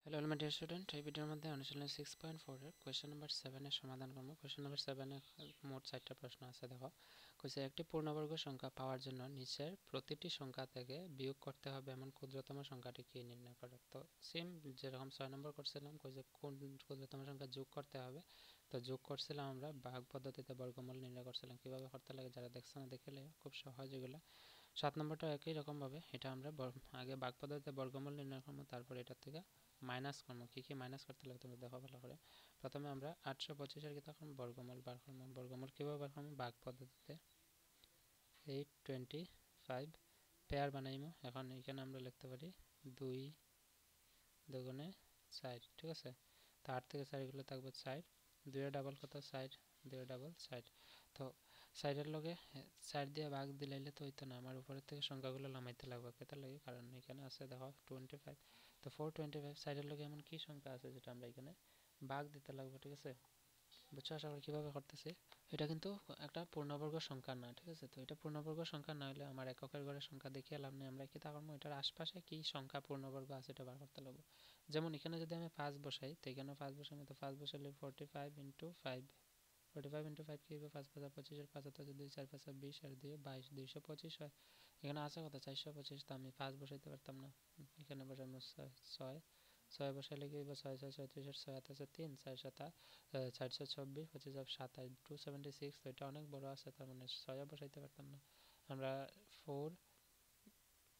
Hello elementary student, এই ভিডিওর মধ্যে অনুশীলনী 6.4 এর কোয়েশ্চেন নাম্বার 7 এর সমাধান করব। কোয়েশ্চেন নাম্বার 7 এ মোট 4টা প্রশ্ন আছে। দেখো, কইছে একটি পূর্ণবর্গ সংখ্যা পাওয়ার জন্য নিচের প্রতিটি সংখ্যা থেকে বিয়োগ করতে হবে এমন ক্ষুদ্রতম সংখ্যাটি কি নির্ণয় করো। তো সেম যেরকম 6 নম্বর করছিলাম, কইছে কোন ক্ষুদ্রতম সংখ্যা যোগ করতে হবে। তো যোগ করছিলাম আমরা ভাগ পদ্ধতিতে, বর্গমূল নির্ণয় করছিলাম। কিভাবে করতে লাগে যারা দেখছে না দেখলে খুব সহজ এগুলো। 7 নম্বরটা একই রকমভাবে, এটা আমরা আগে ভাগ পদ্ধতিতে বর্গমূল নির্ণয় করবো, তারপর এটা থেকে মাইনাস করবো। কী কী মাইনাস করতে লাগে তুমি দেখো ভালো করে। প্রথমে আমরা 825-এর কি তখন বর্গমূল বার করবো। বর্গমূল কীভাবে বার করবো? ভাগ পদ্ধতিতে 825 পেয়ার বানাইমো। এখন এখানে আমরা লিখতে পারি 2 দুগুণে 4, ঠিক আছে। তো 8 থেকে 4 গুলো থাকবে 4, 2 এর ডাবল কত? 4, 2 এর ডাবল 4। তো 4-এর লগে 4 দিয়ে ভাগ দিলাইলে তো হইতো না, আমার উপরের থেকে সংখ্যাগুলো নামাইতে লাগবে। কেতে লাগে? কারণ এখানে আছে দেখো 25, তো 425 4-এর লগে এমন কি সংখ্যা আছে যেটা আমরা এখানে ভাগ দিতে লাগবে, ঠিক আছে। বুঝছো আশা করি কীভাবে করতেছি। এটা কিন্তু একটা পূর্ণবর্গ সংখ্যা না, ঠিক আছে। তো এটা পূর্ণবর্গ সংখ্যা না হলে আমার এককের ঘরের সংখ্যা দেখিয়ে লাভ নেই। আমরা কি তা করবো? এটার আশপাশে কি সংখ্যা পূর্ণবর্গ আছে এটা বার করতে লাগবো। যেমন এখানে যদি আমি 5 বসাই, তো এখানে 5 বসাই, তো 5 বসালে 45 ইন্টু 5, 45 ইন্টু 5 কি হবে? 5 5 25, এর 5 হাতে 2, 4 5 20, আর 2 22, 225 হয়। এখানে আছে কত? 425। তো আমি 5 বসাইতে পারতাম না, এখানে বসাবো 6, 6 বসাইলে কি হবে? 6 6 36, এর 6 হাতে আছে 3, 4 7 424, 25 27, 276। তো এটা অনেক বড় আছে, তার মানে 6 বসাইতে পারতাম না আমরা। 4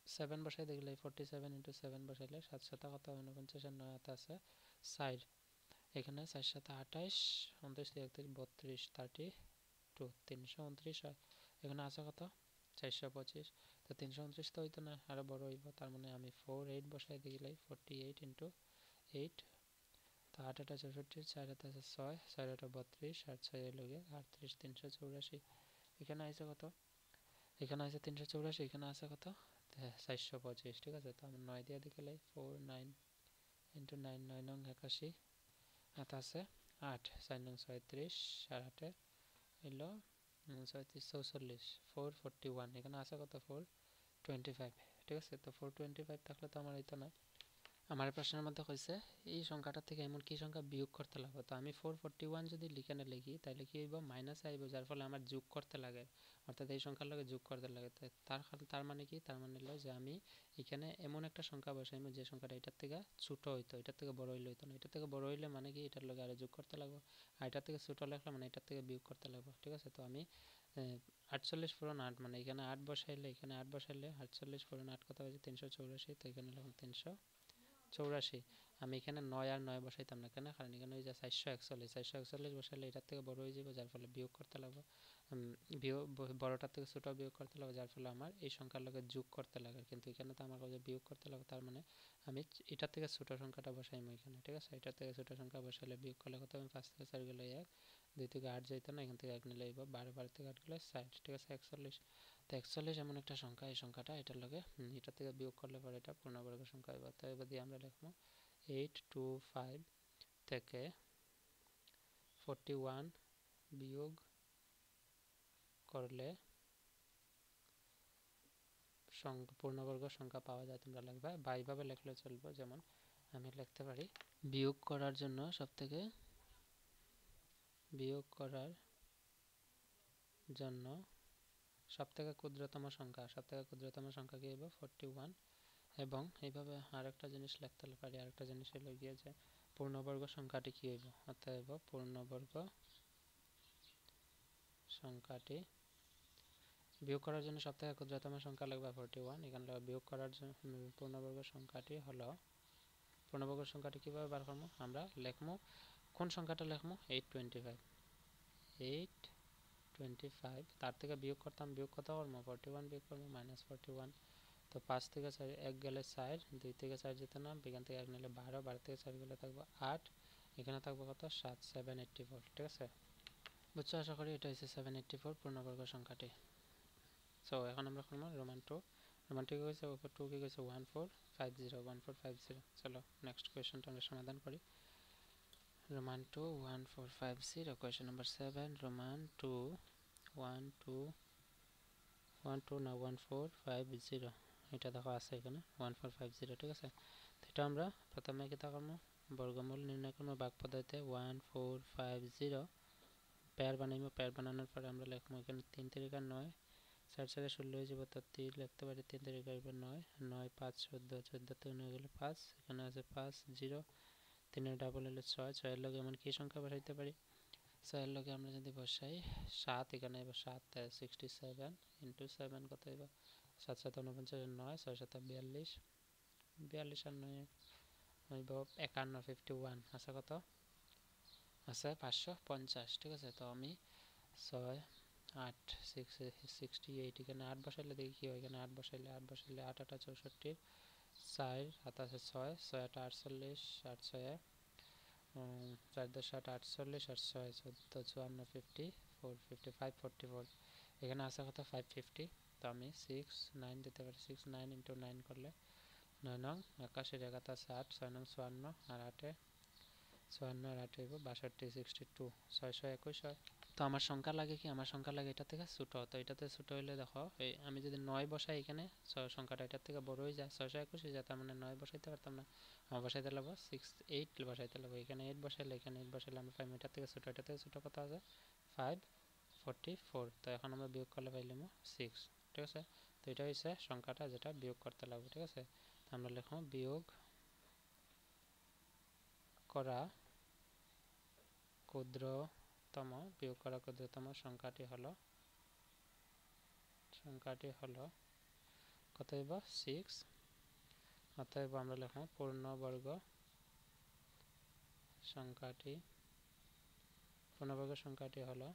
7 বসাই দেখলে 47 ইন্টু 7 বসাইলে 7 7 কত? 49, আর 9 হাতে আছে 4। এখানে 4 7 28, 29 31 32, 32, 329 হয়। এখানে আছে কত? 425। তো 329 তো হইতো না, আরও বড় হইব। তার মানে আমি 48 বসাই দিলে 48 ইন্টু 8, তো 8 8 64, 4 হাতে আছে 6, 4 8 32, আর 6 লগে 38, 384। এখানে আছে কত? এখানে আছে 384, এখানে আছে কত? 425, ঠিক আছে। তো আমি 9 দিয়ে দিলে 4 9 ইন্টু 9, 9 নং 81, হাতে আছে 8, 4 নং 36, আর 8 হইল 36 44, 441। এখানে আছে কত? 425, ঠিক আছে। তো 425 থাকলে তো আমার হইতো না। আমার প্রশ্নের মধ্যে কইছে এই সংখ্যাটা থেকে এমন কি সংখ্যা বিয়োগ করতে লাগবে। তো আমি 441 যদি লিখানে লিখি তাহলে কি হইব? মাইনাস আইব, যার ফলে আমার যোগ করতে লাগে, অর্থাৎ এই সংখ্যার লগে যোগ করতে লাগে। তার মানে কি? তার মানে হলো যে আমি এখানে এমন একটা সংখ্যা বসাইমু যে সংখ্যাটা এটার থেকে ছোট হইতো, এটার থেকে বড় হইলে হইতো না। এটার থেকে বড় হইলে মানে কি এটার লগে আরো যোগ করতে লাগবে, আর এটার থেকে ছোট লেখলে মানে এটার থেকে বিয়োগ করতে লাগবে, ঠিক আছে। তো আমি 48 পূরণ 8, মানে এখানে 8 বসাইলে, এখানে 8 বসাইলে 48 পূরণ 8 কত হয়েছে? 384। তো এখানে লিখুন 384। আমি এখানে 9 আর 9 বসাইতাম না কেন? কারণ এখানে ওই যে 441, 441 বসাইলে এটার থেকে বড় হয়ে যাবে, যার ফলে বিয়োগ করতে লাগবে। বিয়োগ বড়টার থেকে ছোটো বিয়োগ করতে লাগবে, যার ফলে আমার এই সংখ্যার লগে যোগ করতে লাগে। কিন্তু এখানে তো আমার কাছে বিয়োগ করতে লাগে, তার মানে আমি এটার থেকে ছোটো সংখ্যাটা বসাইমো এখানে, ঠিক আছে। এটার থেকে ছোটো সংখ্যা বসাইলে বিয়োগ করলে কত? আমি 5 থেকে 4 গেলে 1, 2 থেকে 8 যাইতো না, এখান থেকে 1 নিলে 12, 12 থেকে 8 গেলে 60, ঠিক আছে। 41। তো 41 এমন একটা সংখ্যা, এই সংখ্যাটা এটার লগে এটার থেকে বিয়োগ করলে পরে এটা পূর্ণবর্গ সংখ্যা হইব। তো এবার দিয়ে আমরা লিখবো 825 থেকে 41 বিয়োগ করলে পূর্ণবর্গ সংখ্যা পাওয়া যায়। তোমরা লিখবা বা এইভাবে লিখলে চলবে। যেমন আমি লিখতে পারি বিয়োগ করার জন্য সবথেকে ক্ষুদ্রতম সংখ্যা কি হবে? 41। এবং এইভাবে আরেকটা জিনিস লিখতে পারি, আরেকটা জিনিস হলো গিয়ে যে পূর্ণবর্গ সংখ্যাটি কি হইব, অতএব পূর্ণবর্গ সংখ্যাটি বিয়োগ করার জন্য সবথেকে ক্ষুদ্রতম সংখ্যা লিখবা 41। এখানে বিয়োগ করার জন্য পূর্ণবর্গ সংখ্যাটি হলো, পূর্ণবর্গ সংখ্যাটি কীভাবে বার করবো? আমরা লিখবো, কোন সংখ্যাটা লিখবো? 825, 825। তার থেকে বিয়োগ করতাম, বিয়োগ কত করবো? 41 বিয়োগ করবো -41। তো 5 থেকে 4 1 গেলে 4, 2 থেকে 4 যেতে না, এখান থেকে 1 নিলে 12, 12 থেকে 4 গেলে থাকবো 8, এখানে থাকবো কত? 7, 784, ঠিক আছে। বুঝছো আশা করি। এটা হচ্ছে 784 পূর্ণবর্গ সংখ্যাটি। সো এখন আমরা করবো রোমান 2। রোমান 2 কি কইছে? 2 কি কইছে? 1450, 1450। চলো নেক্সট কোয়েশ্চনটা আমরা সমাধান করি। Roman 2 1450, question number 7। রোমান 2 12 না 1450, এটা দেখো আছে এখানে 1450, ঠিক আছে। তো এটা আমরা প্রথমে কিতা করব বর্গমূল নির্ণয় করব ভাগ পদ্ধতিতে 1 4 5 0 পেয়ার বানাইব পেয়ার বানানোর পরে আমরা লিখব এখানে 3 3 9 4 4 16 হয়ে যাব তো 3 লিখতে পারি 3 3 9 9 5 14 14 3 হয়ে গেল 5 এখানে আছে 5 0 3 এর ডাবল হলো 6 6 এর লগে এমন কি সংখ্যা বসাইতে পারি 6 এর লগে আমরা যদি বসাই 7 এখানে আইব 7 67 ইনটু 7 কত হইব 7 7 49 9 6 7 42 42 আর 9 হইব 51 51 আছে কত আছে 550 ঠিক আছে তো আমি 6 8 68 এখানে 8 বসাইলে দেখি কি হয় এখানে 8 বসাইলে 8 8 64 4 হাত আছে 6 6 8 48 8 6 4 10 8 48 আর 6 14 54 54 55 44 এখানে আছে কত 550 তো আমি 6 9 দিতে পারি 6 9 ইন্টু 9 করলে 9 নং 81 এগাতা 60 6 নং 54 আর 8 54 আর 8 হইব 62 62 621 হয় তো আমার সংখ্যা লাগে কি আমার সংখ্যা লাগে এটা থেকে ছোট তো এটাতে ছোট হইলে দেখো এই আমি যদি 9 বসাই এখানে সংখ্যাটা এটার থেকে বড় হয়ে যায় 621 হয়ে যায় তার মানে 9 বসাইতে পারতাম না আমার বসাইতে লাগবে 6 8 বসাইতে লাগবে এখানে 8 বসাইলে এখানে 8 বসাইলে আমরা পাইম এটার থেকে ছোট কত আছে 544 তো এখন আমরা বিয়োগ করলে পাইলাম 6 ঠিক আছে তো এটা হইছে সংখ্যাটা যেটা বিয়োগ করতে লাগবে ঠিক আছে আমরা লিখব বিয়োগ করা ক্ষুদ্রতম সংখ্যাটি হলো কত হইব 6 অতএব আমরা লিখব পূর্ণবর্গ সংখ্যাটি হলো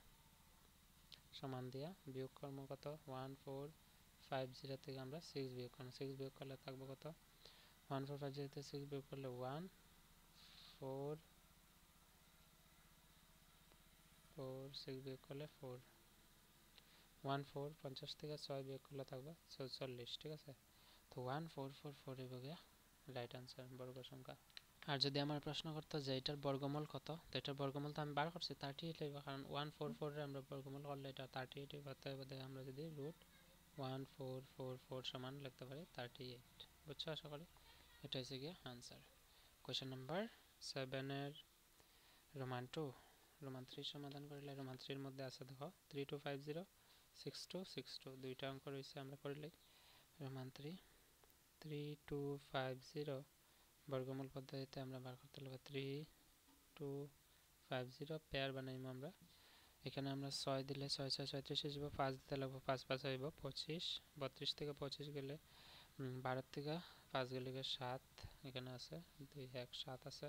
সমান দিয়া বিয়োগ কর্ম কত 1450 থেকে আমরা 6 বিয়োগ করব 6 বিয়োগ করলে থাকবে কত 1450 থেকে 6 বিয়োগ করলে 1 4 6 বিয়োগ করলে 4 50 থেকে 6 বিয়োগ করলে থাকবে 44 ঠিক আছে তো 1444 হইব গিয়া রাইট আনসার বর্গ সংখ্যা আর যদি আমার প্রশ্ন করতো যে এটার বর্গমূল কত তো এটার বর্গমূল তো আমি বার করছি 38 হইব কারণ 144 এর আমরা বর্গমূল করলে এটা 38 হইব অতএব আমরা যদি রুট 1444 সমান লিখতে পারি 38 বুঝছো আশা করি এটা হচ্ছে গিয়া আনসার কোশ্চেন নাম্বার 7 এর রোমান 3 সমাধান করলে রোমান 3 এর মধ্যে আছে দেখো 3250 6262 দুইটা অঙ্ক রয়েছে আমরা করলে রোমান 3 3250 বর্গমূল পদ্ধতিতে আমরা বার করতে লাগবে 3250 পেয়ার বানাইব আমরা এখানে আমরা 6 দিলে 6 6 37 হয়ে যাব 5 দিতে লাগবে 5 5 হইব 25 32 থেকে 25 গেলে 12 থেকে 5 গেলে 7 এখানে আছে 2 1 7 আছে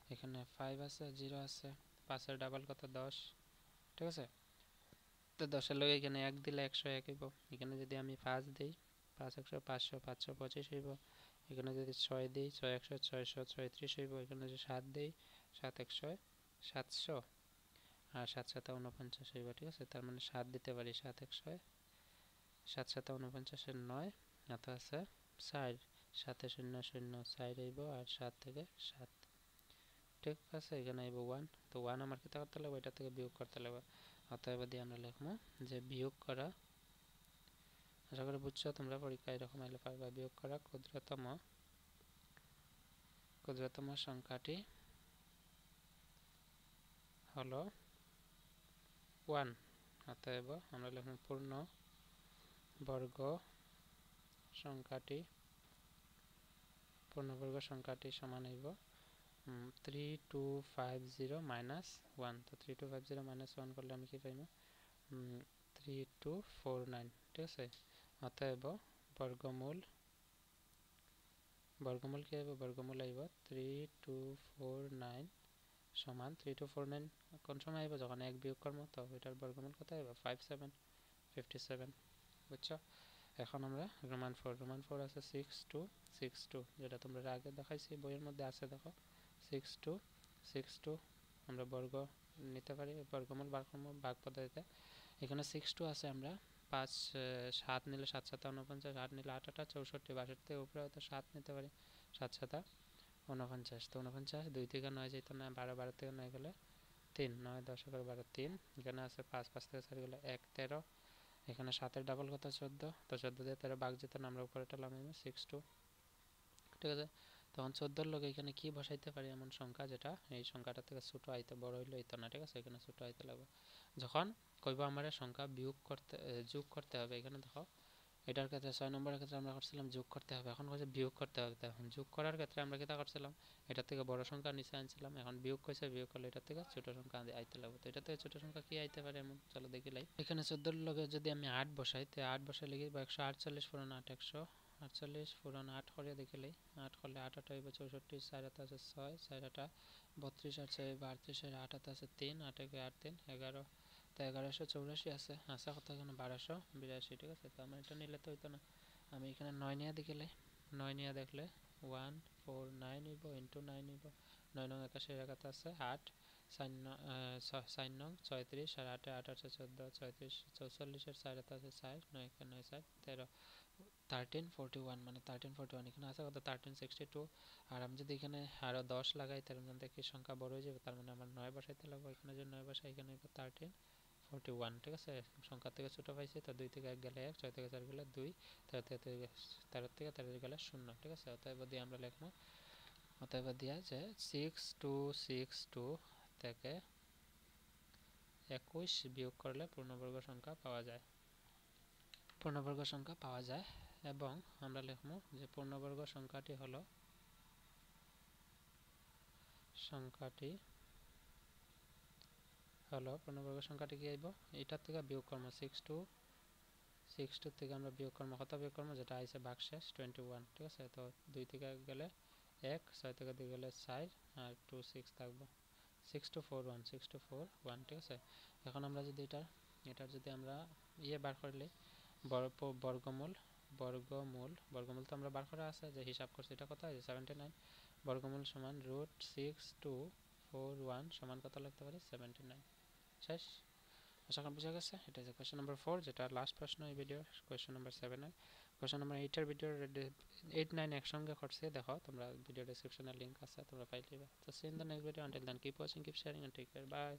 এখানে 5 আছে 0 আছে 5 এর ডাবল কত 10 ঠিক আছে তো 10 এর লগে এখানে 1 দিলে 101 হইব এখানে যদি আমি 5 দেই 5 100 500 525 হইব এখানে যদি 6 দেই 6 100 600 36 হইব এখানে যদি 7 দেই 7 100 700 আর 7 7 49 হইব ঠিক আছে তার মানে 7 দিতে পারি 7 100 7 7 49 এর 9 এত আছে 4 7 0 0 4 হইব আর 7 থেকে 7 ঠিক আছে এখানে আইব 1 তো 1 আমার কিতা করতে লাগবে এটা থেকে বিয়োগ করতে লাগবে অতএব দিয়ে আমরা লিখব যে বিয়োগ করা আশা করি বুঝছো তোমরা পরীক্ষায় এরকম আইলে পারবা বিয়োগ করা ক্ষুদ্রতম সংখ্যাটি হলো 1 অতএব আমরা লিখব পূর্ণবর্গ সংখ্যাটি সমান হইব 3250 মাইনাস 1 তো 3250 মাইনাস 1 করলে আমি কি পাইব 3249 ঠিক আছে অতএব বর্গমূল কি আইব বর্গমূল আইব 3249 সমান 3249 কোন সময় আইব যখন 1 বিয়োগ করব তো এটার বর্গমূল কত আইব 57 বুঝছো এখন আমরা রোমান 4 আছে 6262 যেটা তোমরা আগে দেখাইছি বইয়ের মধ্যে আছে দেখো 6262 আমরা বর্গ নিতে পারি বর্গমূল বার করব ভাগ পদ্ধতিতে এখানে 62 আছে আমরা 5 7 নিলে 7 7 49 8 নিলে 8 8 64 62 উপরে হয়তো 7 নিতে পারি 7 7 49 তো 49 2 থেকে 9 যেত না 12 12 থেকে 9 গেলে 3 9 10 11 12 3 এখানে আছে 5 5 থেকে 4 গেলে 1 13 এখানে 7 এর ডাবল কত 14 তো 14 দিয়ে 13 ভাগ যেত না আমরা উপরে টালাম 62 ঠিক আছে তখন 14 লগে এখানে কি বসাইতে পারি এমন সংখ্যা যেটা এই সংখ্যাটা থেকে ছোট আইতে বড় হইলে হইতো না, ঠিক আছে? এখানে ছোট আইতে লাগবে। যখন কইব আমার সংখ্যা বিয়োগ করতে যোগ করতে হবে, এখানে দেখো এটার ক্ষেত্রে 6 নম্বরের ক্ষেত্রে আমরা করছিলাম যোগ করতে হবে, এখন কইছে বিয়োগ করতে হবে। এখন যোগ করার ক্ষেত্রে আমরা কিটা করছিলাম, এটার থেকে বড় সংখ্যা নিচে আনছিলাম, এখন বিয়োগ কইছে বিয়োগ করলে এটার থেকে ছোট সংখ্যা আইতে লাগবে। তো এটা থেকে ছোট সংখ্যা কি আইতে পারে এমন, চলো দেখি লাই। এখানে 14 লগে যদি আমি 8 বসাই, তো 8 বসাই লিখি 148 ফুরন 8 148 ফুরন 8 করে দেখি লাই। 8 করলে 8 8 হইব 64, 4 হাতে আছে 6, 4 8 32, আর 4 32, 8 হাতে আছে 3, 8 একে 8 3 11, তো 1184 আছে, আছে কত এখানে 1282, ঠিক আছে? তো আমার এটা নিলে তো হইতো না, আমি এখানে 9 নিয়ে দেখিলে 9 নিয়ে দেখলে 149 হইব ইন্টু 9 হইব, 9 নং 81 জায়গাতে আছে 8, 4 নং 36, আর 8 8 আছে 14, 34 44 এর 4 আছে 4, 9 একে 9 4 13, 1341 মানে 1341 এখানে আছে কত 1362। আর আমি যদি এখানে আরো 10 লাগাই তার মধ্যে কি সংখ্যা বড় হয়ে যাবে, তার মানে আমার 9 বসাইতে লাগবে, এখানে যে 9 বসাই এখানে 1341, ঠিক আছে? সংখ্যা থেকে ছোট পাইছি, তো 2 থেকে 1 গেলে 1, 6 থেকে 4 গেলে 2, 13 থেকে 13 গেলে 0, ঠিক আছে? অতএব দিয়ে আমরা লিখবো, অতএব দিয়া যে 6262 থেকে 21 বিয়োগ করলে পূর্ণবর্গ সংখ্যা পাওয়া যায়, পূর্ণবর্গ সংখ্যা পাওয়া যায়। এবং আমরা লিখবো যে পূর্ণবর্গ সংখ্যাটি হলো পূর্ণবর্গ সংখ্যাটি কি আইব, এটার থেকে বিয়োগ করবো 62 থেকে আমরা বিয়োগ করবো কত, বিয়োগ করবো যেটা আইছে ভাগশেষ 21, ঠিক আছে? তো 2 থেকে গেলে 1, 6 থেকে 2 গেলে 4, আর 2 6 থাকবো 6241, ঠিক আছে? এখন আমরা যদি এটার যদি আমরা বার করলে বর্গমূল বর্গমূল তো আমরা বার করা আছে, যে হিসাব করছি এটা কত হয় 79, বর্গমূল সমান √6241 সমান কত লিখতে পারি 79, শেষ। আশা করি বুঝা গেছে। এটা যে কোয়েশ্চেন নাম্বার 4, যেটা লাস্ট প্রশ্ন এই ভিডিওর, কোয়েশ্চেন নাম্বার 7 এর। কোয়েশ্চেন নাম্বার 8 এর ভিডিওর 8 9 একসঙ্গে করছি, দেখো তোমরা ভিডিও ডেসক্রিপশনে লিংক আছে, তোমরা পাই লিবা। তো see in the next video, until then keep watching, keep sharing, and take care, by.